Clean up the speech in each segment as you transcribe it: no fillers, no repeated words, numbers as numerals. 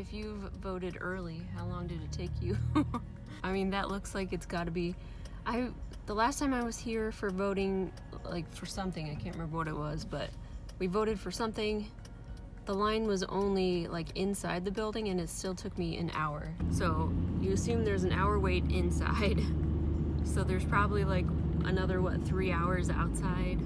if you've voted early, how long did it take you? I mean, that looks like it's got to be... The last time I was here for voting, like for something, I can't remember what it was, but we voted for something. The line was only like inside the building and it still took me an hour. So you assume there's an hour wait inside. So there's probably like another, what, 3 hours outside.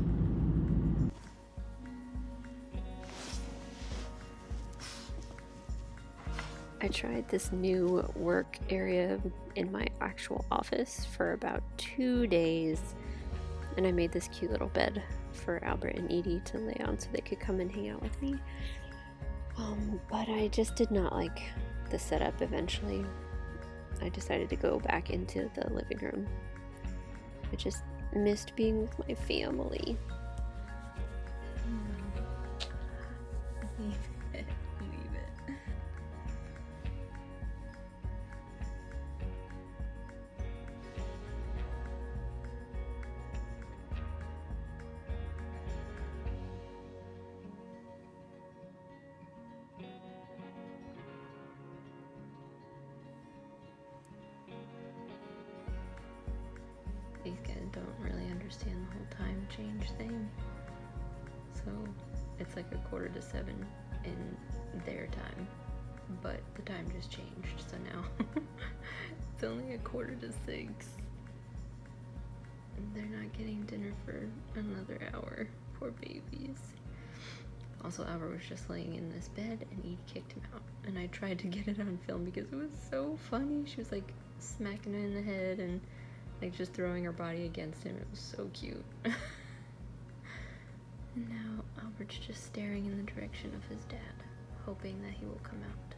I tried this new work area in my actual office for about 2 days, and I made this cute little bed for Albert and Edie to lay on so they could come and hang out with me. But I just did not like the setup. Eventually, I decided to go back into the living room. I just missed being with my family. Leave it. Leave it. These guys don't really understand the whole time change thing. So it's like 6:45 in their time, but the time just changed, so now it's only 5:45. And they're not getting dinner for another hour. Poor babies. Also, Albert was just laying in this bed and Edie kicked him out. And I tried to get it on film because it was so funny. She was like smacking him in the head and like just throwing her body against him. It was so cute. And now Albert's just staring in the direction of his dad, hoping that he will come out.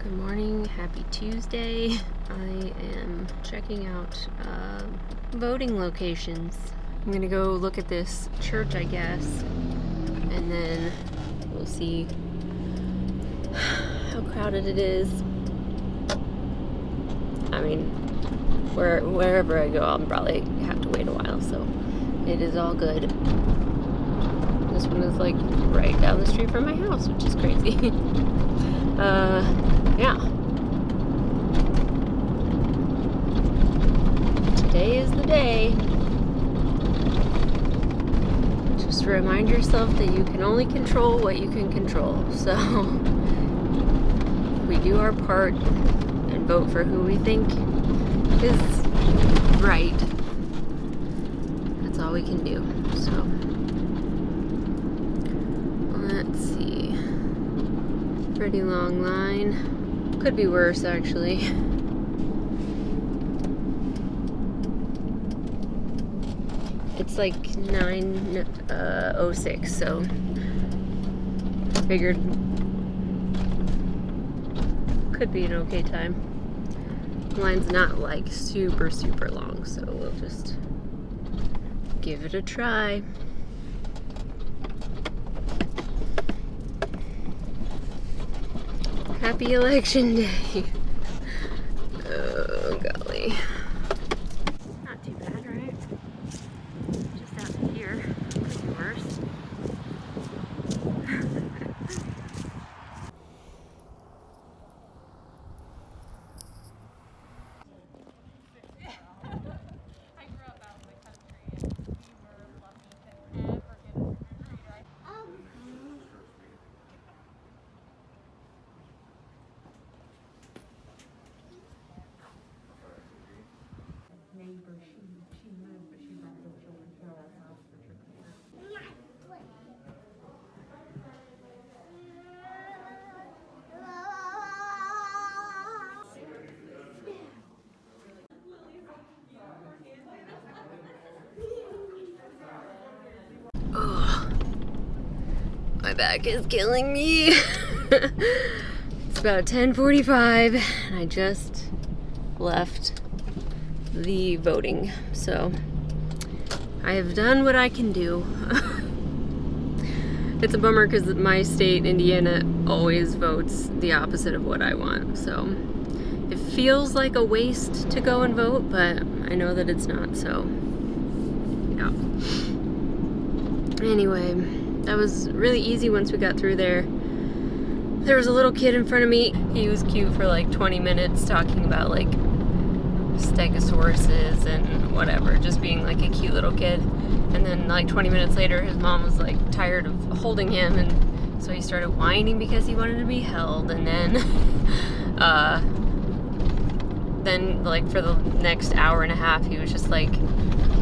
Good morning, happy Tuesday. I am checking out voting locations. I'm gonna go look at this church, I guess, and then we'll see how crowded it is. I mean, wherever I go, I'll probably have to wait a while, so it is all good. This one is like right down the street from my house, which is crazy. Yeah. Today is the day. Just remind yourself that you can only control what you can control. So we do our part and vote for who we think is right. That's all we can do. So let's see. Pretty long line. Could be worse, actually. It's like 9:06, so figured could be an okay time. The line's not like super long, so we'll just give it a try. Happy election day. Oh golly. Not too bad, right? Just out to here. Could be worse. My back is killing me. It's about 10:45 and I just left the voting. So I have done what I can do. It's a bummer because my state, Indiana, always votes the opposite of what I want. So it feels like a waste to go and vote, but I know that it's not, so yeah. Anyway, that was really easy once we got through there. There was a little kid in front of me. He was cute for like 20 minutes talking about like stegosauruses and whatever, just being like a cute little kid. And then like 20 minutes later, his mom was like tired of holding him, and so he started whining because he wanted to be held. And then like for the next hour and a half, he was just like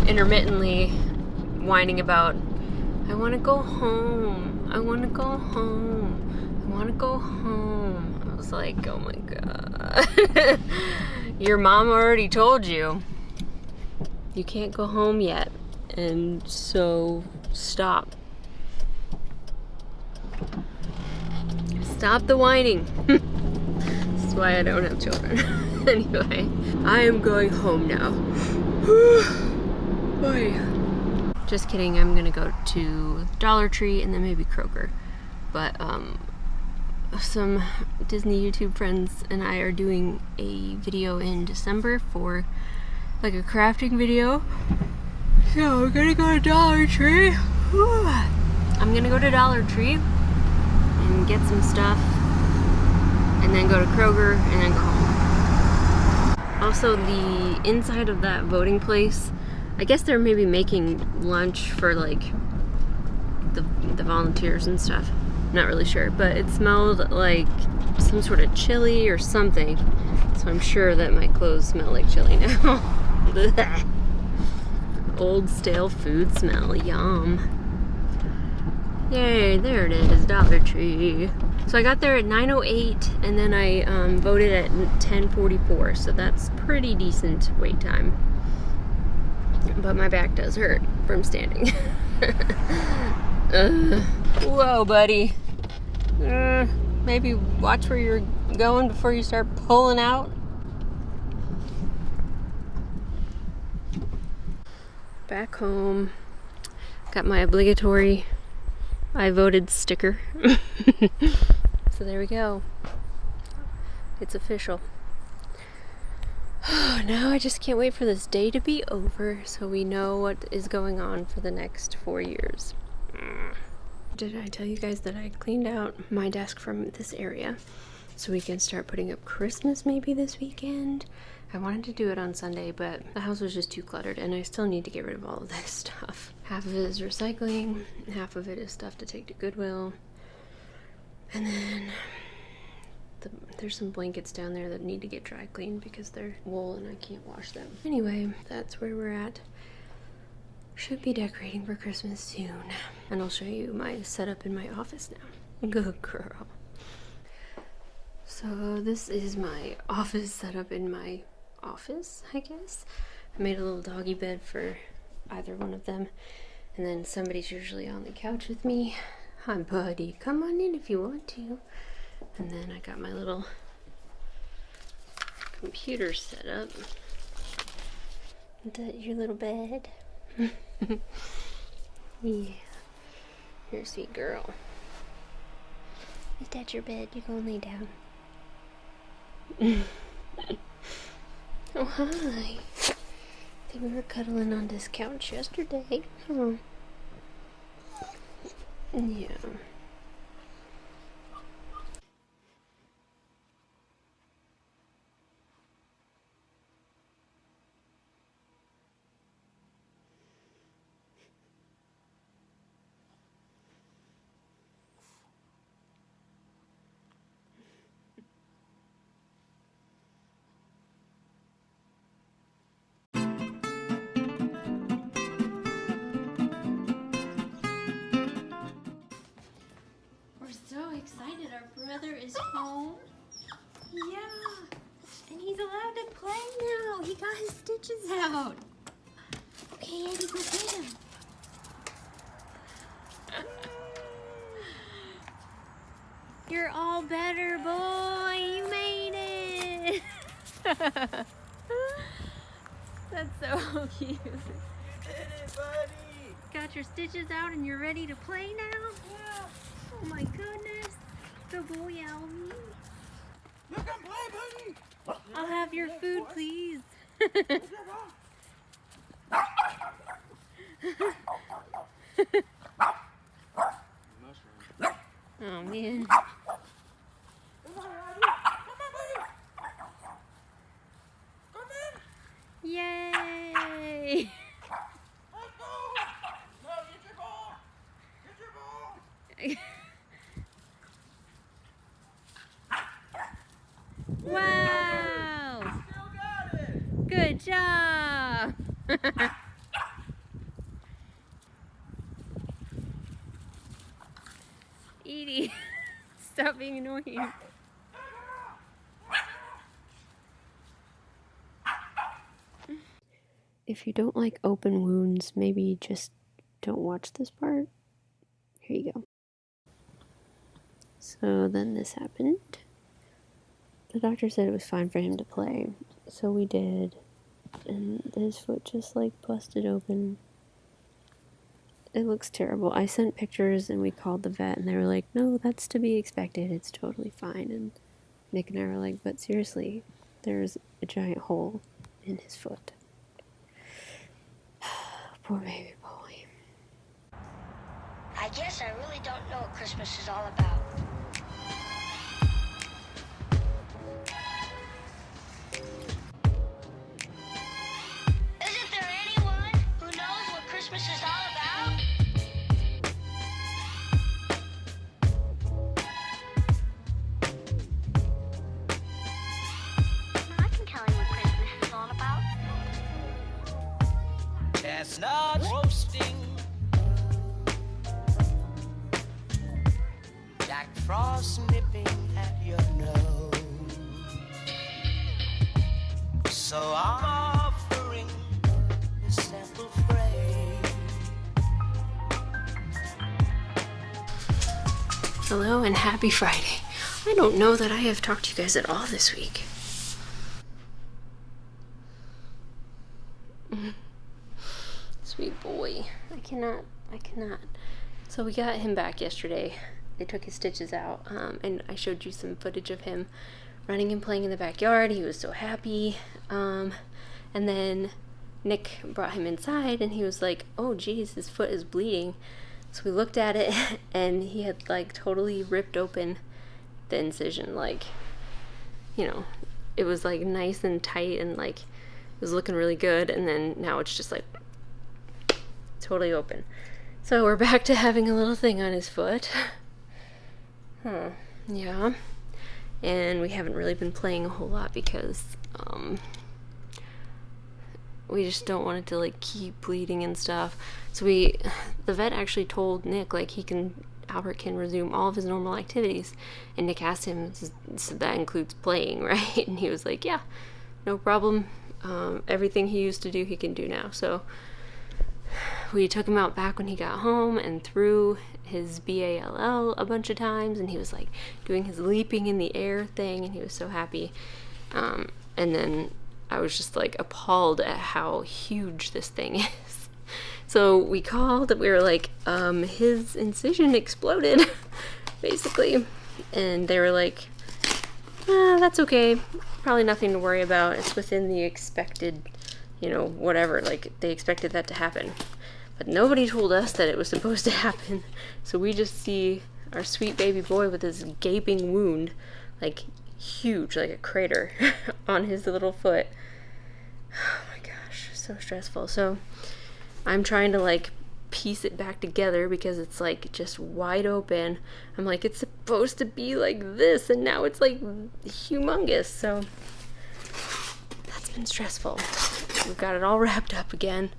intermittently whining about, I want to go home, I want to go home, I want to go home. I was like, oh my god. Your mom already told you you can't go home yet, and so stop the whining. This is why I don't have children. Anyway, I am going home now. Just kidding, I'm gonna go to Dollar Tree and then maybe Kroger. But some Disney YouTube friends and I are doing a video in December for like a crafting video. So we're gonna go to Dollar Tree. I'm gonna go to Dollar Tree and get some stuff, and then go to Kroger and then go home. Also, the inside of that voting place, I guess they're maybe making lunch for like the volunteers and stuff. Not really sure, but it smelled like some sort of chili or something. So I'm sure that my clothes smell like chili now. Old stale food smell, yum. Yay, there it is, Dollar Tree. So I got there at 9:08 and then I voted at 10:44, so that's pretty decent wait time. But my back does hurt from standing. Whoa, buddy. Maybe watch where you're going before you start pulling out. Back home. Got my obligatory I voted sticker. So there we go. It's official. Now I just can't wait for this day to be over so we know what is going on for the next 4 years. Did I tell you guys that I cleaned out my desk from this area so we can start putting up Christmas maybe this weekend? I wanted to do it on Sunday, but the house was just too cluttered and I still need to get rid of all of this stuff. Half of it is recycling, half of it is stuff to take to Goodwill. And then there's some blankets down there that need to get dry cleaned because they're wool and I can't wash them. Anyway, that's where we're at. Should be decorating for Christmas soon. And I'll show you my setup in my office now. Good girl. So this is my office setup in my office, I guess. I made a little doggy bed for either one of them. And then somebody's usually on the couch with me. Hi, buddy. Come on in if you want to. And then I got my little computer set up. Is that your little bed? Yeah. You're a sweet girl. Is that your bed? You gonna lay down? Oh, hi. I think we were cuddling on this couch yesterday. Oh. Yeah. So excited, our brother is home. Yeah, and he's allowed to play now. He got his stitches out. Okay, Andy, go get him. You're all better, boy. You made it. That's so cute. You did it, buddy. Got your stitches out and you're ready to play now? Yeah. Oh my goodness. Good boy, Albie. Look, I'm playing, buddy. I'll have your food, please. Oh man. Yay! Let's go! No, get your ball! Get your ball! Wow! Still got it! Good job! Edie, stop being annoying. If you don't like open wounds, maybe just don't watch this part. Here you go. So then this happened. The doctor said it was fine for him to play, so we did. And his foot just like busted open. It looks terrible. I sent pictures and we called the vet and they were like, no, that's to be expected. It's totally fine. And Nick and I were like, but seriously, there's a giant hole in his foot. Poor baby boy. I guess I really don't know what Christmas is all about. Isn't there anyone who knows what Christmas is all about? I can tell you what Christmas is all about. Chestnuts roasting, Jack Frost nipping at your nose. So I'm offering this simple phrase. Hello and happy Friday. I don't know that I have talked to you guys at all this week. Sweet boy. I cannot. So we got him back yesterday. They took his stitches out, and I showed you some footage of him running and playing in the backyard. He was so happy. And then Nick brought him inside, and he was like, oh geez, his foot is bleeding. So we looked at it, and he had like totally ripped open the incision. Like, you know, it was like nice and tight, and like it was looking really good, and then now it's just like totally open. So we're back to having a little thing on his foot. Yeah. And we haven't really been playing a whole lot because we just don't want it to like keep bleeding and stuff. So the vet actually told Nick like Albert can resume all of his normal activities, and Nick asked him, so that includes playing, right? And he was like, yeah, no problem. Everything he used to do he can do now. So we took him out back when he got home and threw his BALL a bunch of times, and he was like doing his leaping in the air thing, and he was so happy. And then I was just like appalled at how huge this thing is. So we called, we were like, his incision exploded, basically. And they were like, that's okay, probably nothing to worry about. It's within the expected, whatever, like they expected that to happen. But nobody told us that it was supposed to happen. So we just see our sweet baby boy with his gaping wound, like huge, like a crater on his little foot. Oh my gosh, so stressful. So I'm trying to like piece it back together because it's like just wide open. I'm like, it's supposed to be like this, and now it's like humongous. So that's been stressful. We've got it all wrapped up again.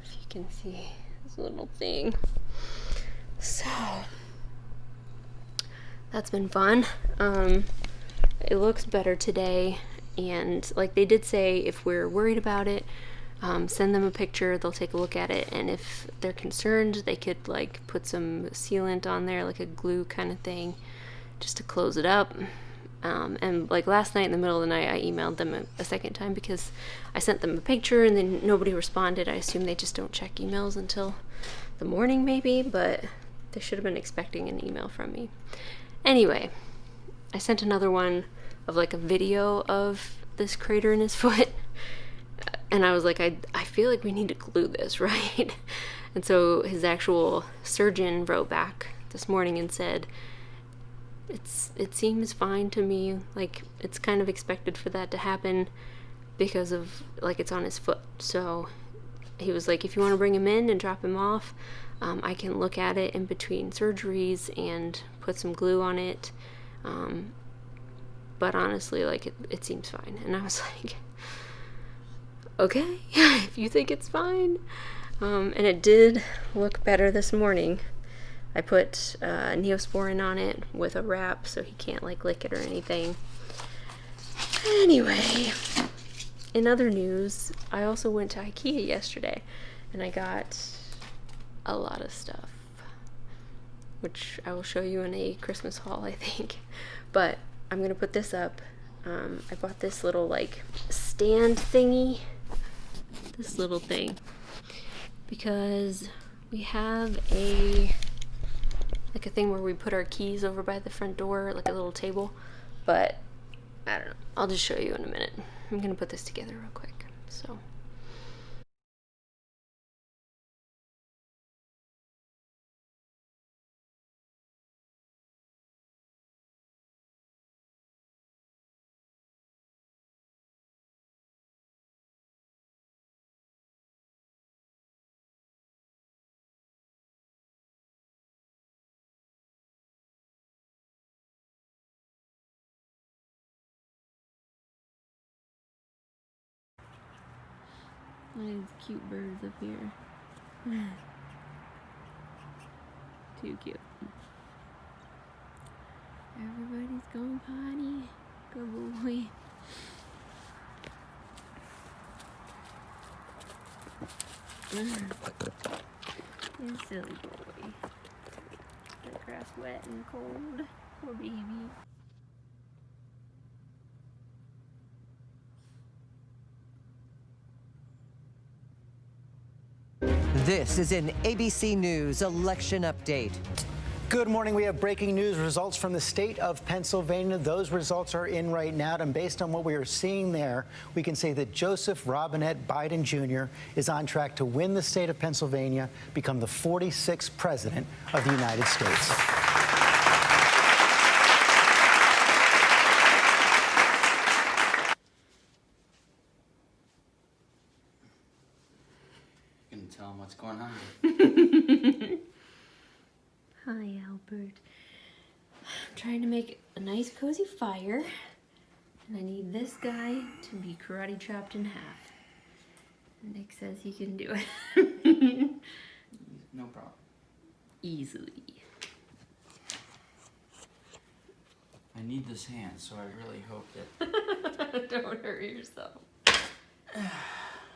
If you can see this little thing. So that's been fun. It looks better today, and like they did say, if we're worried about it, send them a picture, they'll take a look at it, and if they're concerned, they could like put some sealant on there, like a glue kind of thing, just to close it up. And like last night in the middle of the night, I emailed them a second time because I sent them a picture and then nobody responded. I assume they just don't check emails until the morning maybe, but they should have been expecting an email from me. Anyway, I sent another one of like a video of this crater in his foot. And I was like, I feel like we need to glue this, right? And so his actual surgeon wrote back this morning and said, it seems fine to me. Like, it's kind of expected for that to happen. because of, like, it's on his foot. So he was like, if you want to bring him in and drop him off, I can look at it in between surgeries and put some glue on it. But honestly, like, it seems fine. And I was like, okay, if you think it's fine. And it did look better this morning. I put Neosporin on it with a wrap so he can't, like, lick it or anything. Anyway, in other news, I also went to IKEA yesterday and I got a lot of stuff, which I will show you in a Christmas haul, I think. But I'm gonna put this up. I bought this little, like, stand thingy, this little thing, because we have a thing where we put our keys over by the front door, like a little table. But I don't know, I'll just show you in a minute. I'm gonna put this together real quick. So these cute birds up here. Too cute. Everybody's going potty. Good boy. You silly boy. The grass wet and cold. Poor baby. This is an ABC News election update. Good morning. We have breaking news results from the state of Pennsylvania. Those results are in right now. And based on what we are seeing there, we can say that Joseph Robinette Biden Jr. is on track to win the state of Pennsylvania, become the 46th president of the United States. You can tell him what's going on. Hi, Albert. I'm trying to make a nice cozy fire, and I need this guy to be karate chopped in half. Nick says he can do it. No problem. Easily. I need this hand, so I really hope that... Don't hurt yourself.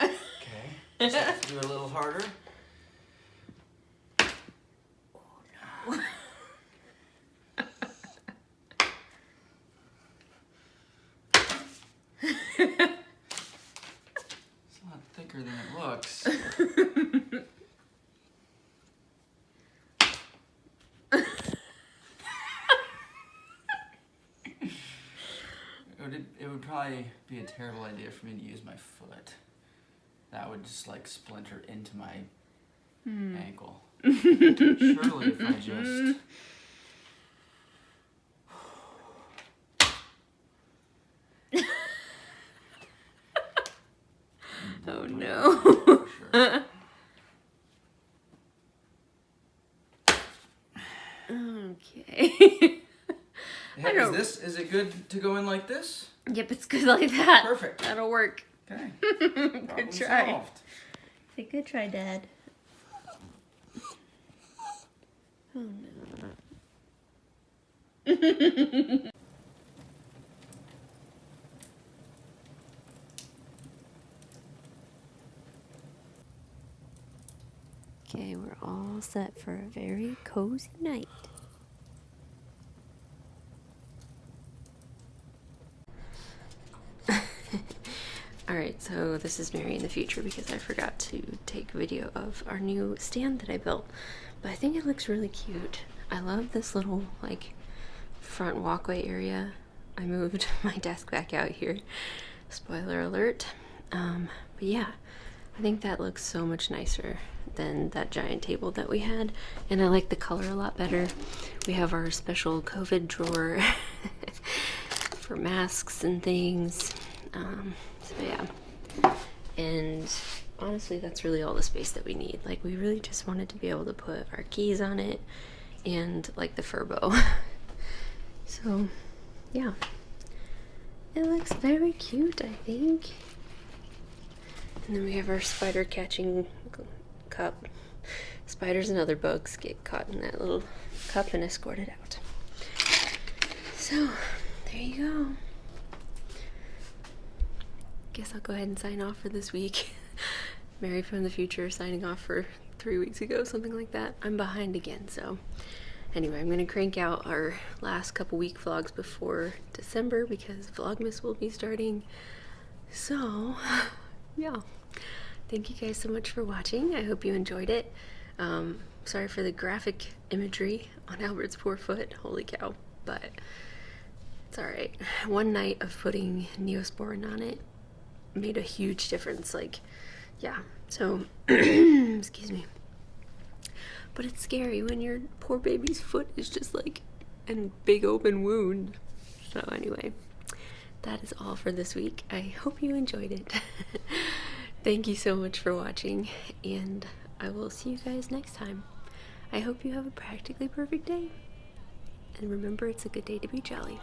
Okay. Just have to do it a little harder. Oh, no. It's a lot thicker than it looks. It would probably be a terrible idea for me to use my foot. That would just, like, splinter into my ankle. Surely if I just... Oh no. Sure. Okay. Hey, is it good to go in like this? Yep, it's good like that. Perfect. That'll work. Okay. Good try. Solved. Say good try, Dad. Oh no. Okay, we're all set for a very cozy night. Alright, so this is Mary in the future because I forgot to take video of our new stand that I built. But I think it looks really cute. I love this little, like, front walkway area. I moved my desk back out here. Spoiler alert. But yeah, I think that looks so much nicer than that giant table that we had. And I like the color a lot better. We have our special COVID drawer for masks and things. So yeah, and honestly that's really all the space that we need. Like we really just wanted to be able to put our keys on it and like the fur bow. So yeah, it looks very cute, I think. And then we have our spider catching cup. Spiders and other bugs get caught in that little cup and escorted out. So there you go. Guess I'll go ahead and sign off for this week. Mary from the future signing off for 3 weeks ago, something like that. I'm behind again, so anyway, I'm gonna crank out our last couple week vlogs before December because Vlogmas will be starting. So yeah, thank you guys so much for watching. I hope you enjoyed it. Sorry for the graphic imagery on Albert's poor foot, holy cow, but it's alright. One night of putting Neosporin on it made a huge difference, like, yeah, so, excuse me. But it's scary when your poor baby's foot is just like a big open wound. So anyway, that is all for this week. I hope you enjoyed it. Thank you so much for watching, and I will see you guys next time. I hope you have a practically perfect day. And remember, it's a good day to be jolly.